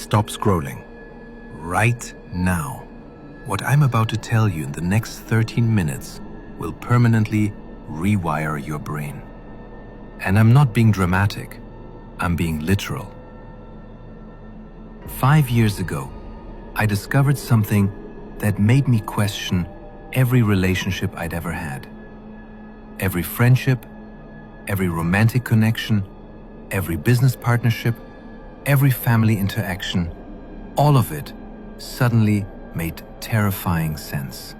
stop scrolling. Right now. What I'm about to tell you in the next 13 minutes will permanently rewire your brain. And I'm not being dramatic, I'm being literal. 5 years ago, I discovered something that made me question every relationship I'd ever had. Every friendship, every romantic connection, every business partnership, every family interaction, all of it suddenly made terrifying sense.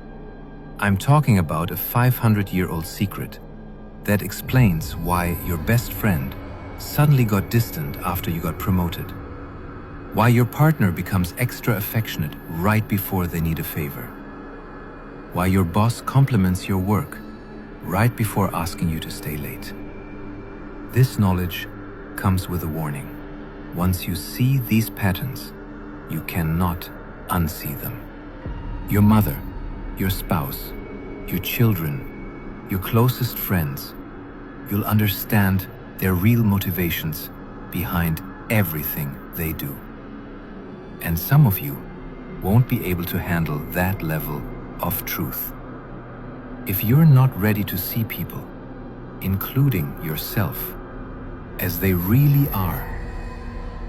I'm talking about a 500-year-old secret that explains why your best friend suddenly got distant after you got promoted. Why your partner becomes extra affectionate right before they need a favor. Why your boss compliments your work right before asking you to stay late. This knowledge comes with a warning. Once you see these patterns, you cannot unsee them. Your mother, your spouse, your children, your closest friends, you'll understand their real motivations behind everything they do. And some of you won't be able to handle that level of truth. If you're not ready to see people, including yourself, as they really are,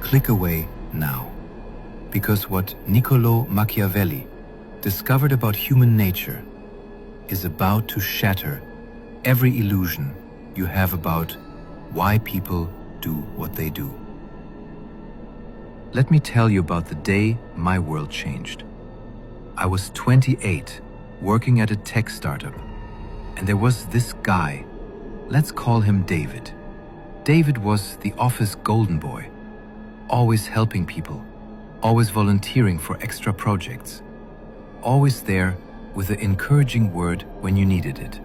click away now. Because what Niccolò Machiavelli discovered about human nature is about to shatter every illusion you have about why people do what they do. Let me tell you about the day my world changed. I was 28, working at a tech startup, and there was this guy, let's call him David. David was the office golden boy, always helping people, always volunteering for extra projects, always there with an encouraging word when you needed it.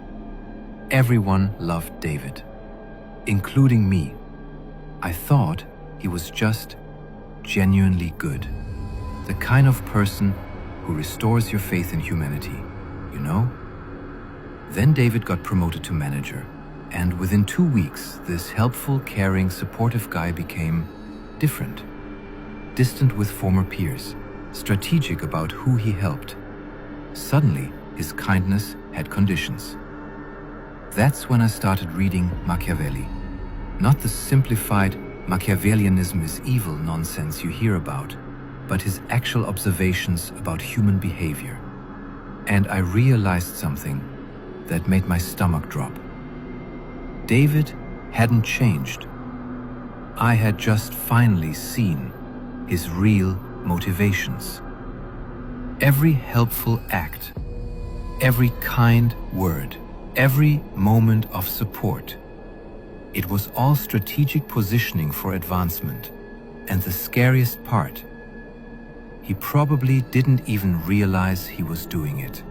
Everyone loved David, including me. I thought he was just genuinely good, the kind of person who restores your faith in humanity, you know? Then David got promoted to manager, and within 2 weeks, this helpful, caring, supportive guy became different, distant with former peers, strategic about who he helped. Suddenly, his kindness had conditions. That's when I started reading Machiavelli, not the simplified Machiavellianism is evil nonsense you hear about, but his actual observations about human behavior. And I realized something that made my stomach drop. David hadn't changed. I had just finally seen his real motivations. Every helpful act, every kind word, every moment of support, it was all strategic positioning for advancement. And the scariest part, he probably didn't even realize he was doing it.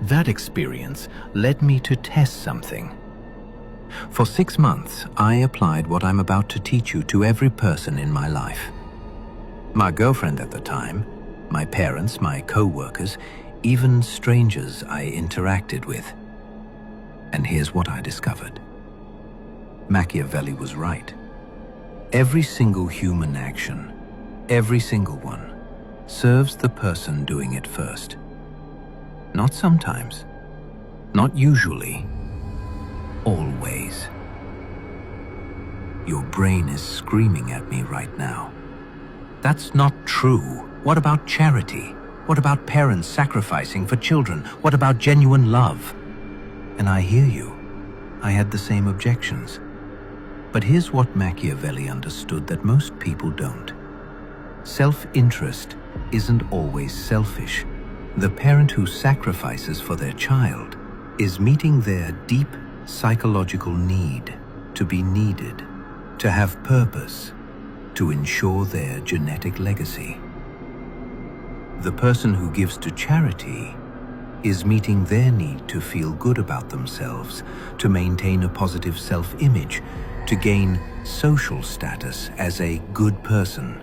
That experience led me to test something. For 6 months, I applied what I'm about to teach you to every person in my life. My girlfriend at the time, my parents, my co-workers, even strangers I interacted with. And here's what I discovered. Machiavelli was right. Every single human action, every single one, serves the person doing it first. Not sometimes, not usually, always. Your brain is screaming at me right now. That's not true. What about charity? What about parents sacrificing for children? What about genuine love? And I hear you. I had the same objections. But here's what Machiavelli understood that most people don't. Self-interest isn't always selfish. The parent who sacrifices for their child is meeting their deep psychological need to be needed, to have purpose, to ensure their genetic legacy. The person who gives to charity is meeting their need to feel good about themselves, to maintain a positive self-image, to gain social status as a good person.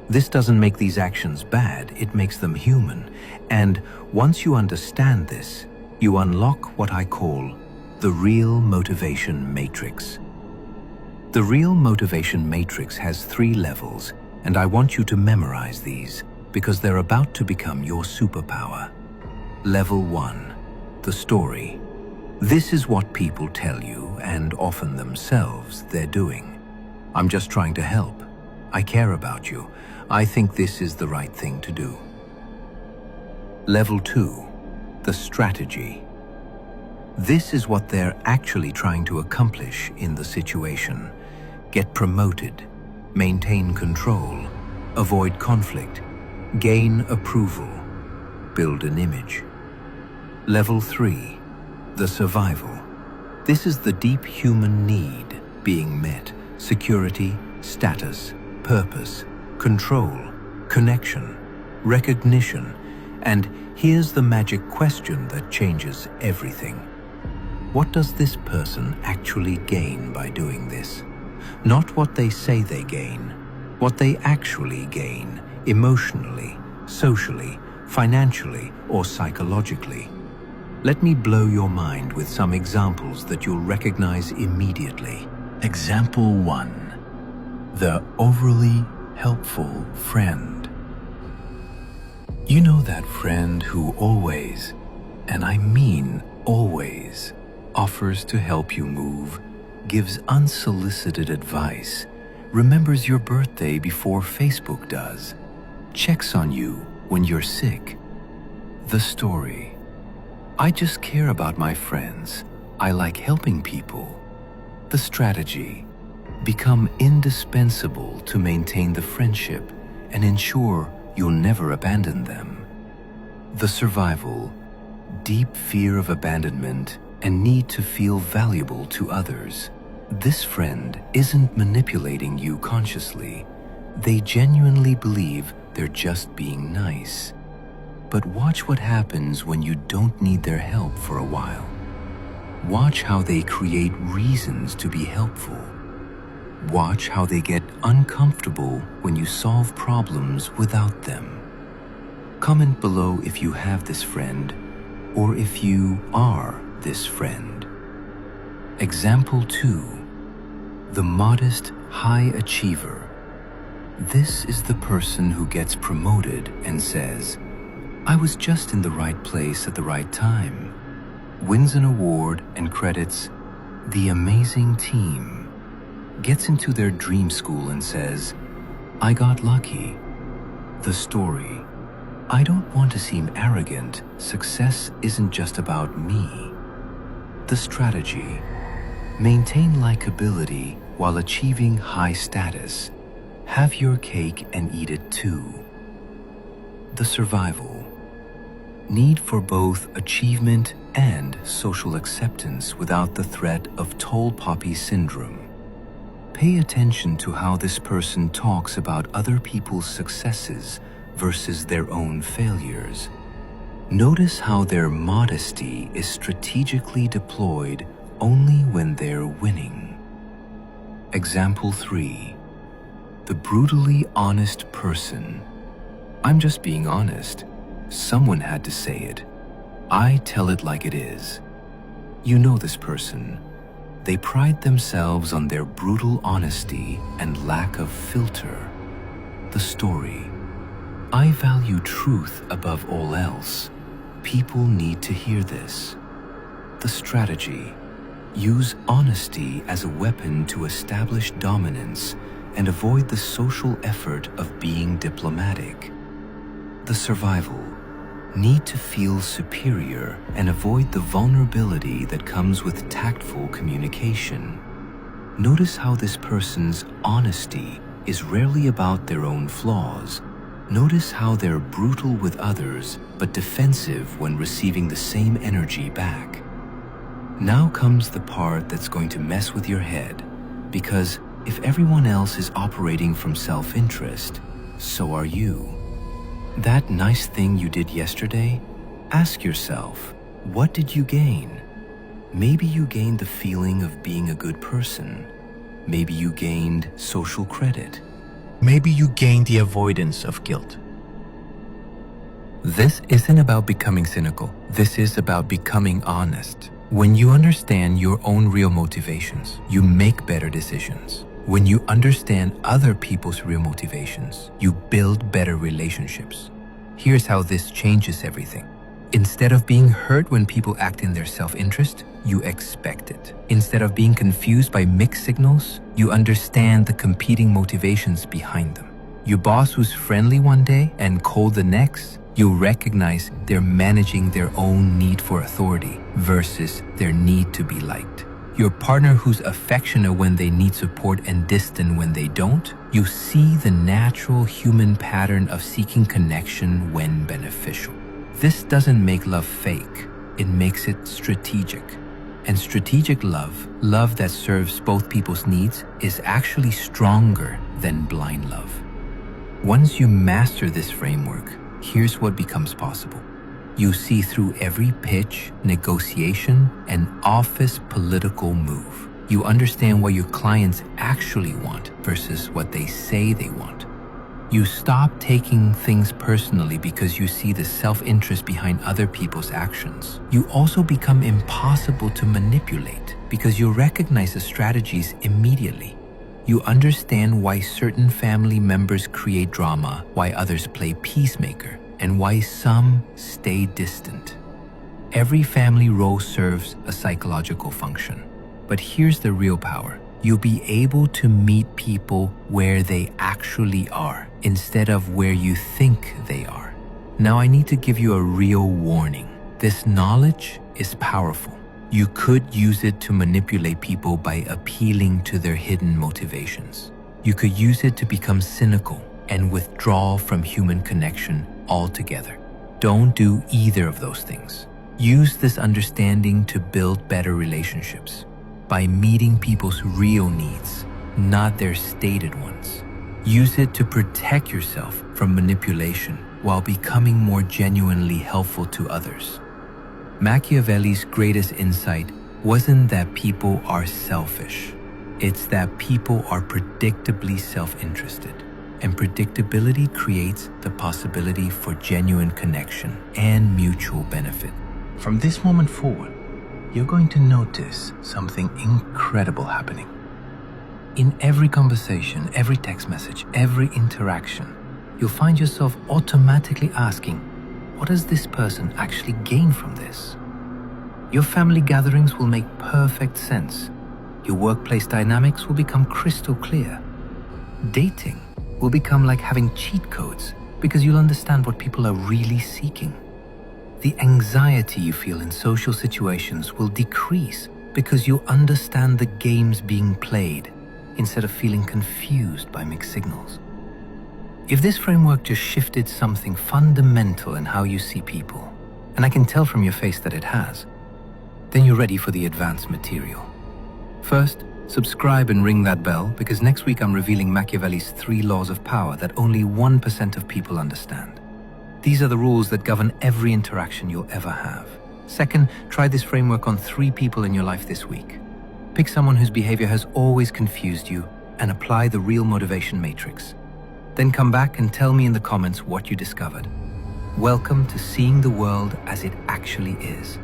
This doesn't make these actions bad, it makes them human. And once you understand this, you unlock what I call the real motivation matrix. The real motivation matrix has 3 levels, and I want you to memorize these because they're about to become your superpower. Level 1. The story. This is what people tell you, and often themselves, they're doing. I'm just trying to help. I care about you. I think this is the right thing to do. Level 2. The strategy. This is what they're actually trying to accomplish in the situation. Get promoted, maintain control, avoid conflict, gain approval, build an image. Level 3. The survival. This is the deep human need being met. Security, status, purpose, control, connection, recognition, and here's the magic question that changes everything. What does this person actually gain by doing this? Not what they say they gain, what they actually gain emotionally, socially, financially, or psychologically. Let me blow your mind with some examples that you'll recognize immediately. Example 1. The overly helpful friend. You know that friend who always, and I mean always, offers to help you move, gives unsolicited advice, remembers your birthday before Facebook does, checks on you when you're sick. The story. I just care about my friends. I like helping people. The strategy. Become indispensable to maintain the friendship and ensure you'll never abandon them. The survival. Deep fear of abandonment and need to feel valuable to others. This friend isn't manipulating you consciously. They genuinely believe they're just being nice. But watch what happens when you don't need their help for a while. Watch how they create reasons to be helpful. Watch how they get uncomfortable when you solve problems without them. Comment below if you have this friend or if you are this friend. Example 2. The modest high achiever. This is the person who gets promoted and says, I was just in the right place at the right time. Wins an award and credits the amazing team. Gets into their dream school and says, I got lucky. The story. I don't want to seem arrogant. Success isn't just about me. The strategy. Maintain likability while achieving high status. Have your cake and eat it too. The survival. Need for both achievement and social acceptance without the threat of tall poppy syndrome. Pay attention to how this person talks about other people's successes versus their own failures. Notice how their modesty is strategically deployed only when they're winning. Example 3. The brutally honest person. I'm just being honest. Someone had to say it. I tell it like it is. You know this person. They pride themselves on their brutal honesty and lack of filter. The story. I value truth above all else. People need to hear this. The strategy. Use honesty as a weapon to establish dominance and avoid the social effort of being diplomatic. The survival. Need to feel superior and avoid the vulnerability that comes with tactful communication. Notice how this person's honesty is rarely about their own flaws. Notice how they're brutal with others but defensive when receiving the same energy back. Now comes the part that's going to mess with your head, because if everyone else is operating from self-interest, so are you. That nice thing you did yesterday, ask yourself, what did you gain? Maybe you gained the feeling of being a good person. Maybe you gained social credit. Maybe you gained the avoidance of guilt. This isn't about becoming cynical. This is about becoming honest. When you understand your own real motivations, you make better decisions. When you understand other people's real motivations, you build better relationships. Here's how this changes everything. Instead of being hurt when people act in their self-interest, you expect it. Instead of being confused by mixed signals, you understand the competing motivations behind them. Your boss who's friendly one day and cold the next, you recognize they're managing their own need for authority versus their need to be liked. Your partner who's affectionate when they need support and distant when they don't, you see the natural human pattern of seeking connection when beneficial. This doesn't make love fake, it makes it strategic. And strategic love, love that serves both people's needs, is actually stronger than blind love. Once you master this framework, here's what becomes possible. You see through every pitch, negotiation, and office political move. You understand what your clients actually want versus what they say they want. You stop taking things personally because you see the self-interest behind other people's actions. You also become impossible to manipulate because you recognize the strategies immediately. You understand why certain family members create drama, why others play peacemaker, and why some stay distant. Every family role serves a psychological function. But here's the real power. You'll be able to meet people where they actually are, instead of where you think they are. Now I need to give you a real warning. This knowledge is powerful. You could use it to manipulate people by appealing to their hidden motivations. You could use it to become cynical and withdraw from human connection altogether. Don't do either of those things. Use this understanding to build better relationships by meeting people's real needs, not their stated ones. Use it to protect yourself from manipulation while becoming more genuinely helpful to others. Machiavelli's greatest insight wasn't that people are selfish. It's that people are predictably self-interested. And predictability creates the possibility for genuine connection and mutual benefit. From this moment forward, you're going to notice something incredible happening. In every conversation, every text message, every interaction, you'll find yourself automatically asking, what does this person actually gain from this? Your family gatherings will make perfect sense. Your workplace dynamics will become crystal clear. Dating will become like having cheat codes because you'll understand what people are really seeking. The anxiety you feel in social situations will decrease because you'll understand the games being played instead of feeling confused by mixed signals. If this framework just shifted something fundamental in how you see people, and I can tell from your face that it has, then you're ready for the advanced material. First, subscribe and ring that bell because next week I'm revealing Machiavelli's 3 laws of power that only 1% of people understand. These are the rules that govern every interaction you'll ever have. Second, try this framework on 3 people in your life this week. Pick someone whose behavior has always confused you and apply the real motivation matrix. Then come back and tell me in the comments what you discovered. Welcome to seeing the world as it actually is.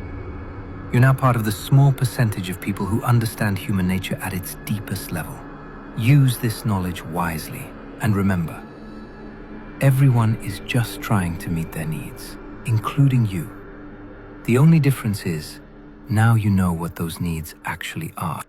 You're now part of the small percentage of people who understand human nature at its deepest level. Use this knowledge wisely, and remember, everyone is just trying to meet their needs, including you. The only difference is, now you know what those needs actually are.